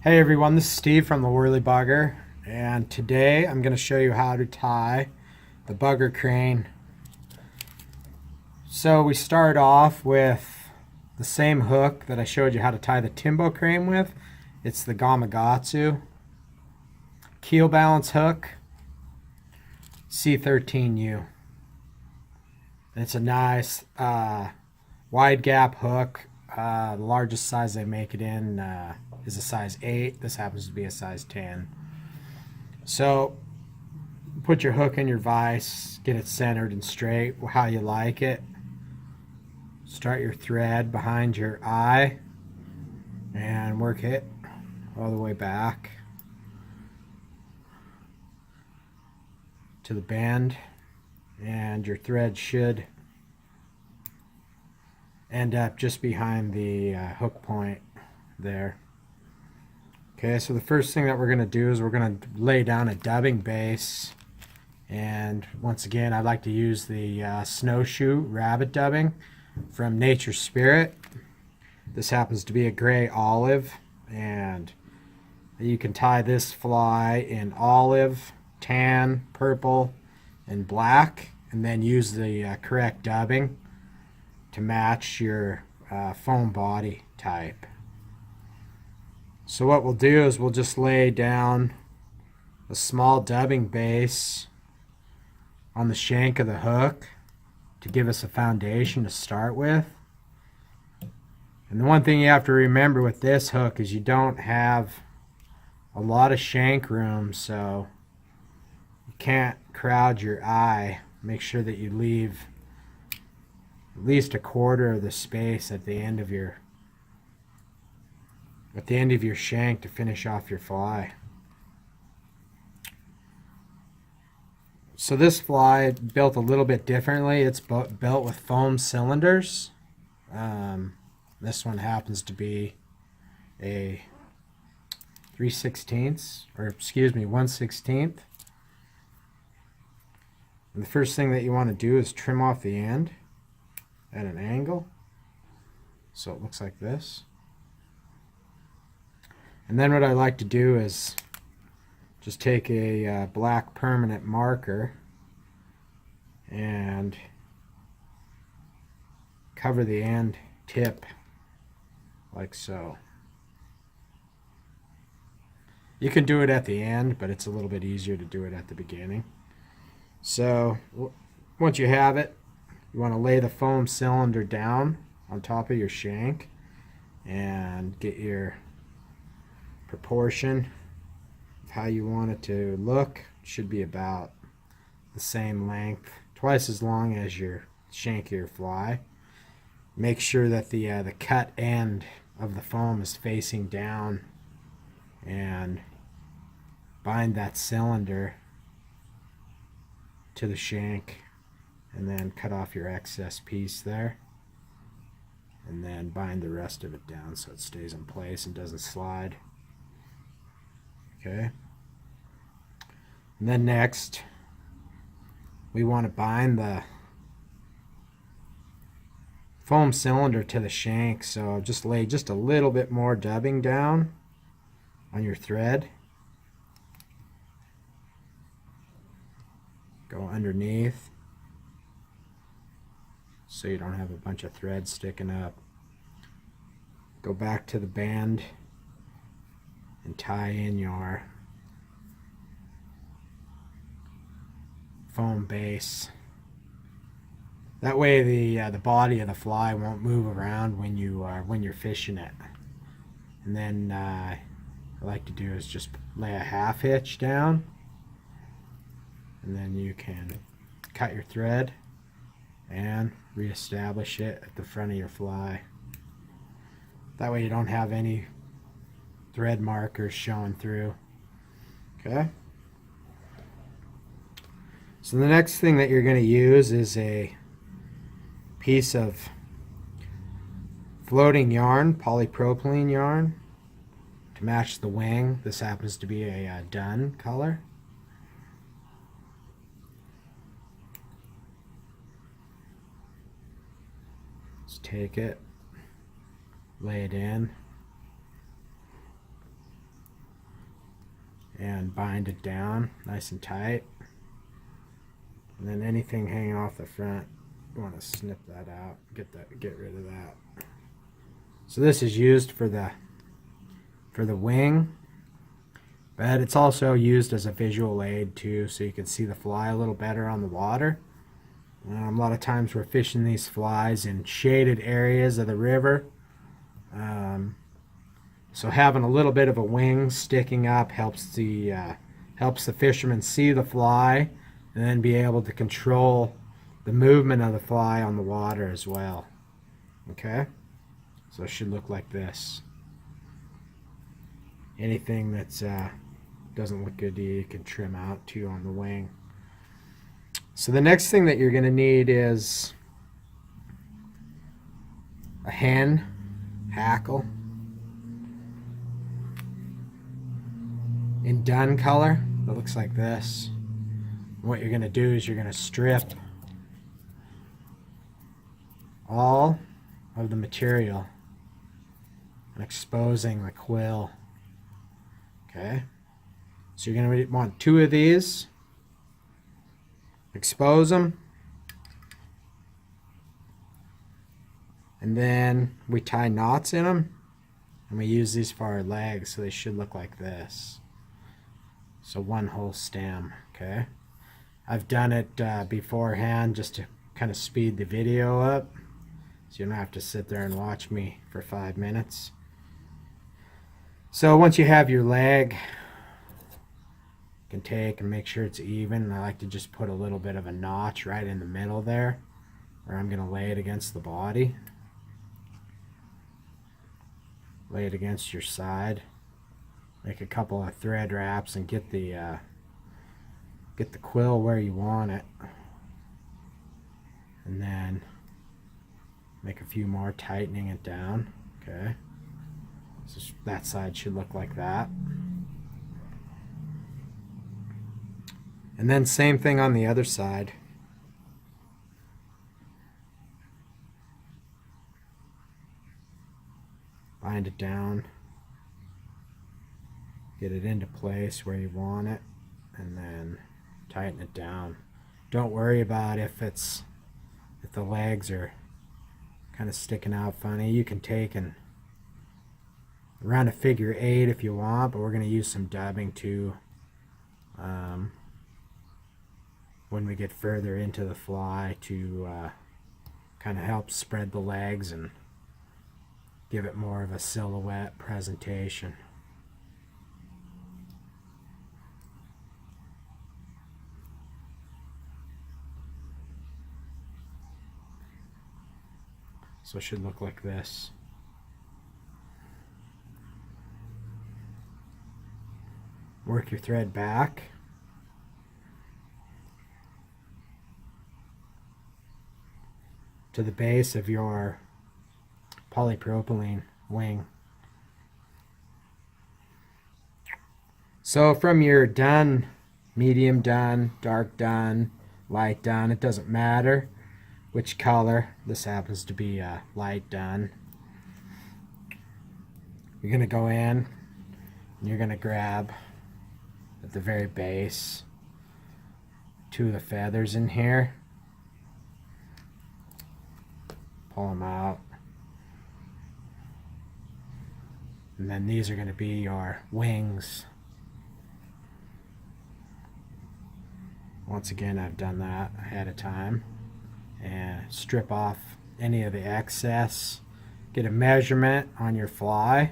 Hey everyone, this is Steve from the Worley Bugger, and today I'm going to show you how to tie the bugger crane. So we start off with the same hook that I showed you how to tie the Timbo crane with. It's the Gamakatsu keel balance hook, C13U. It's a nice wide gap hook. The largest size they make it in is a size 8. This happens to be a size 10. So put your hook in your vise, get it centered and straight how you like it. Start your thread behind your eye and work it all the way back to the bend, and your thread should end up just behind the hook point there. Okay, so the first thing that we're going to do is we're going to lay down a dubbing base, and once again I like to use the snowshoe rabbit dubbing from Nature Spirit. This happens to be a gray olive, and you can tie this fly in olive, tan, purple, and black, and then use the correct dubbing to match your foam body type. So what we'll do is we'll just lay down a small dubbing base on the shank of the hook to give us a foundation to start with. And the one thing you have to remember with this hook is you don't have a lot of shank room, so you can't crowd your eye. Make sure that you leave at least a quarter of the space at the end of your shank to finish off your fly. So this fly built a little bit differently. It's built with foam cylinders. This one happens to be a 3/16, or excuse me, 1/16. And the first thing that you want to do is trim off the end at an angle so it looks like this. And then what I like to do is just take a black permanent marker and cover the end tip like so. You can do it at the end, but it's a little bit easier to do it at the beginning. So once you have it, you want to lay the foam cylinder down on top of your shank and get your proportion of how you want it to look. It should be about the same length, twice as long as your shank of your fly. Make sure that the cut end of the foam is facing down, and bind that cylinder to the shank, and then cut off your excess piece there, and then bind the rest of it down so it stays in place and doesn't slide. Okay, and then next we want to bind the foam cylinder to the shank. So just lay just a little bit more dubbing down on your thread, go underneath so you don't have a bunch of thread sticking up. Go back to the band and tie in your foam base. That way the body of the fly won't move around when you're fishing it. And then I like to do is just lay a half hitch down, and then you can cut your thread and reestablish it at the front of your fly. That way you don't have any thread markers showing through. Okay, so the next thing that you're going to use is a piece of floating yarn, polypropylene yarn, to match the wing. This happens to be a dun color. Just take it, lay it in, and bind it down nice and tight. And then anything hanging off the front, you want to snip that out, get rid of that. So this is used for the wing, but it's also used as a visual aid too, so you can see the fly a little better on the water. A lot of times we're fishing these flies in shaded areas of the river, so having a little bit of a wing sticking up helps the fisherman see the fly and then be able to control the movement of the fly on the water as well. Okay, so it should look like this. Anything that's doesn't look good to you, you can trim out too on the wing. So the next thing that you're going to need is a hand hackle in dun color that looks like this. What you're going to do is you're going to strip all of the material and exposing the quill. Okay, so you're going to want 2 of these. Expose them, and then we tie knots in them, and we use these for our legs, so they should look like this. So 1 whole stem. Okay, I've done it beforehand just to kind of speed the video up, so you don't have to sit there and watch me for 5 minutes. So once you have your leg, can take and make sure it's even. I like to just put a little bit of a notch right in the middle there where I'm going to lay it against the body. Lay it against your side. Make a couple of thread wraps and get the quill where you want it. And then make a few more, tightening it down. Okay, so that side should look like that. And then same thing on the other side. Bind it down. Get it into place where you want it, and then tighten it down. Don't worry about if the legs are kind of sticking out funny. You can take and around a figure 8 if you want, but we're going to use some dubbing too. When we get further into the fly to kind of help spread the legs and give it more of a silhouette presentation. So it should look like this. Work your thread back. To the base of your polypropylene wing. So from your dun, medium dun, dark dun, light dun, it doesn't matter which color. This happens to be light dun. You're going to go in and you're going to grab at the very base 2 of the feathers in here. Pull them out, and then these are going to be your wings. Once again, I've done that ahead of time, and strip off any of the excess. Get a measurement on your fly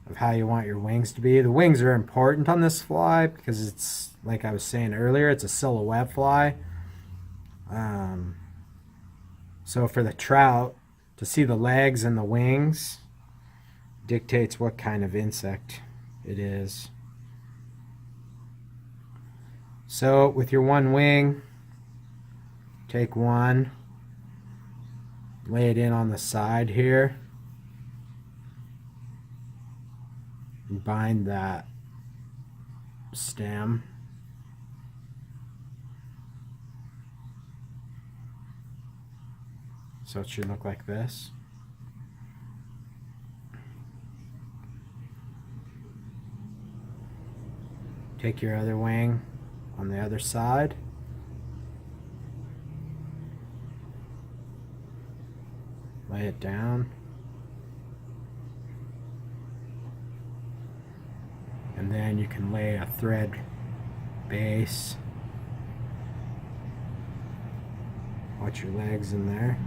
of how you want your wings to be. The wings are important on this fly because it's, like I was saying earlier, it's a silhouette fly. So for the trout, to see the legs and the wings dictates what kind of insect it is. So with your 1 wing, take 1, lay it in on the side here, and bind that stem. So it should look like this. Take your other wing on the other side. Lay it down. And then you can lay a thread base. Watch your legs in there.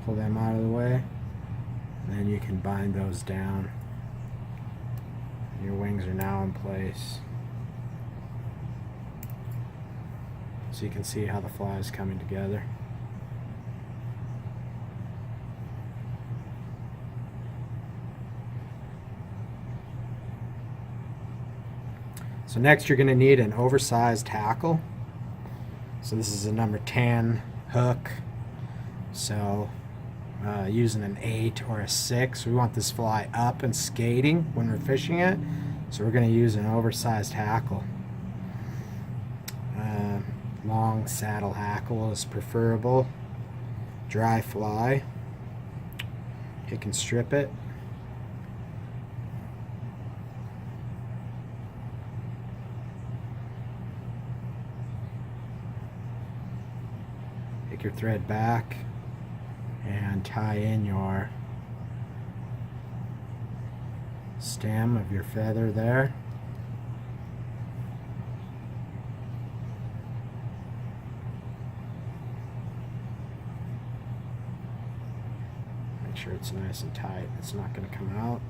Pull them out of the way. And then you can bind those down. Your wings are now in place. So you can see how the fly is coming together. So next you're going to need an oversized hackle. So this is a number 10 hook. So using an 8 or a 6. We want this fly up and skating when we're fishing it. So we're going to use an oversized hackle. Long saddle hackle is preferable. Dry fly. You can strip it. Take your thread back and tie in your stem of your feather there. Make sure it's nice and tight. It's not going to come out.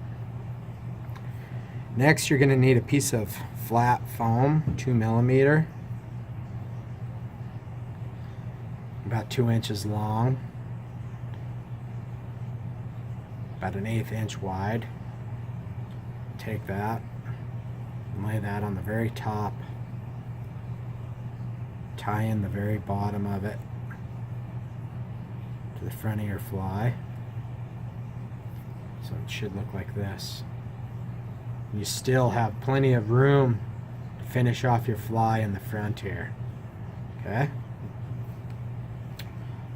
Next, you're going to need a piece of flat foam, 2 millimeter, about 2 inches long, about an 1/8 inch wide. Take that and lay that on the very top. Tie in the very bottom of it to the front of your fly. So it should look like this. You still have plenty of room to finish off your fly in the front here. Okay?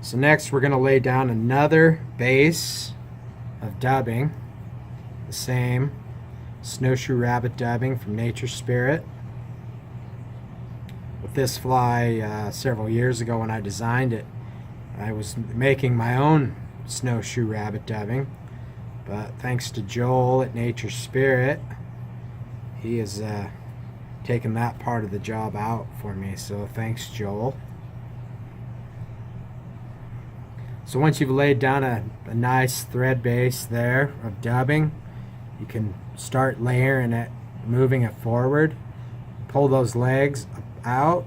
So next we're going to lay down another base of dubbing. The same snowshoe rabbit dubbing from Nature Spirit. With this fly several years ago when I designed it, I was making my own snowshoe rabbit dubbing. But thanks to Joel at Nature Spirit, he has taken that part of the job out for me. So thanks, Joel. So once you've laid down a nice thread base there of dubbing, you can start layering it, moving it forward. Pull those legs out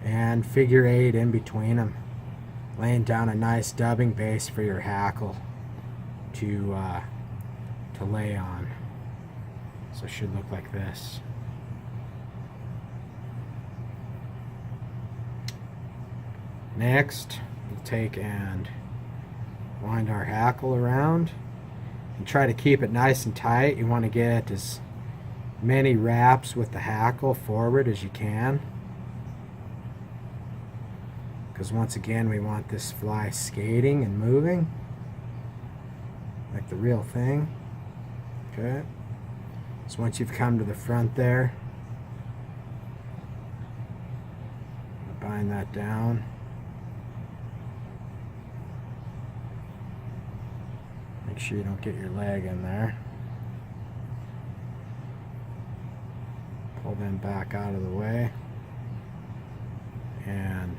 and figure 8 in between them. Laying down a nice dubbing base for your hackle to lay on. So it should look like this. Next, we'll take and wind our hackle around and try to keep it nice and tight. You want to get as many wraps with the hackle forward as you can, because once again we want this fly skating and moving like the real thing. Okay, so once you've come to the front there, bind that down. Make sure you don't get your leg in there. Pull them back out of the way and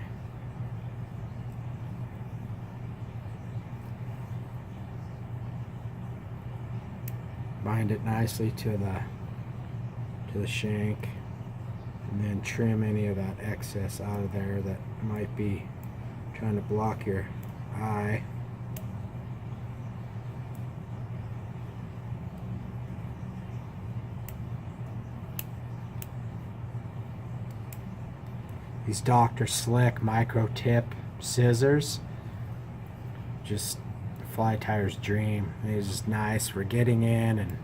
bind it nicely to the shank, and then trim any of that excess out of there that might be trying to block your eye. These Dr. Slick micro tip scissors, just fly tier's dream. It's just nice for getting in and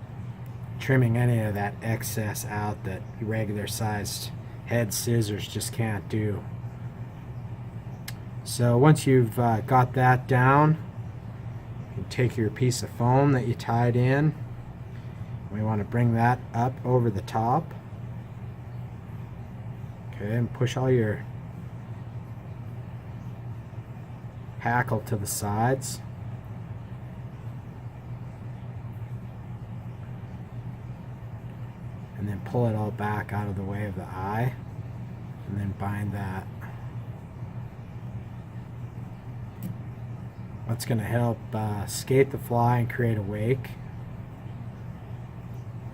trimming any of that excess out that regular sized head scissors just can't do. So once you've got that down, you take your piece of foam that you tied in We want to bring that up over the top. Okay, and push all your hackle to the sides. And then pull it all back out of the way of the eye, and then bind that. That's going to help skate the fly and create a wake.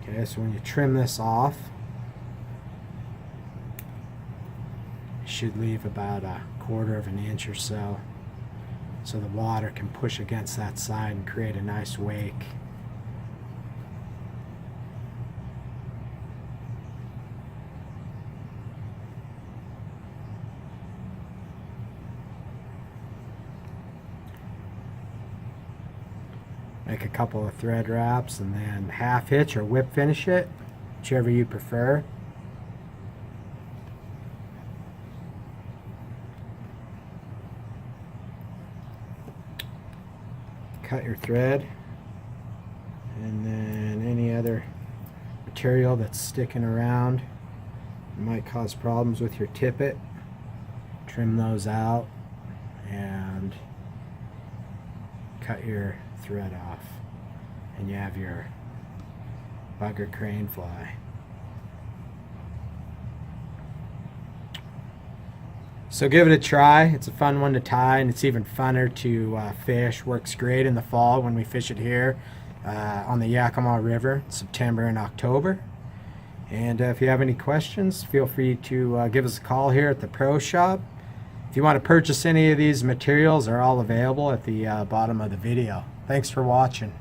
Okay, so when you trim this off, you should leave about 1/4 of an inch or so the water can push against that side and create a nice wake. Make a couple of thread wraps and then half hitch or whip finish it, whichever you prefer. Cut your thread, and then any other material that's sticking around might cause problems with your tippet, trim those out and cut your thread off, and you have your bugger cranefly. So give it a try. It's a fun one to tie, and it's even funner to fish. Works great in the fall when we fish it here on the Yakima River, September and October. And if you have any questions, feel free to give us a call here at the Pro Shop. If you want to purchase any of these materials, they're all available at the bottom of the video. Thanks for watching.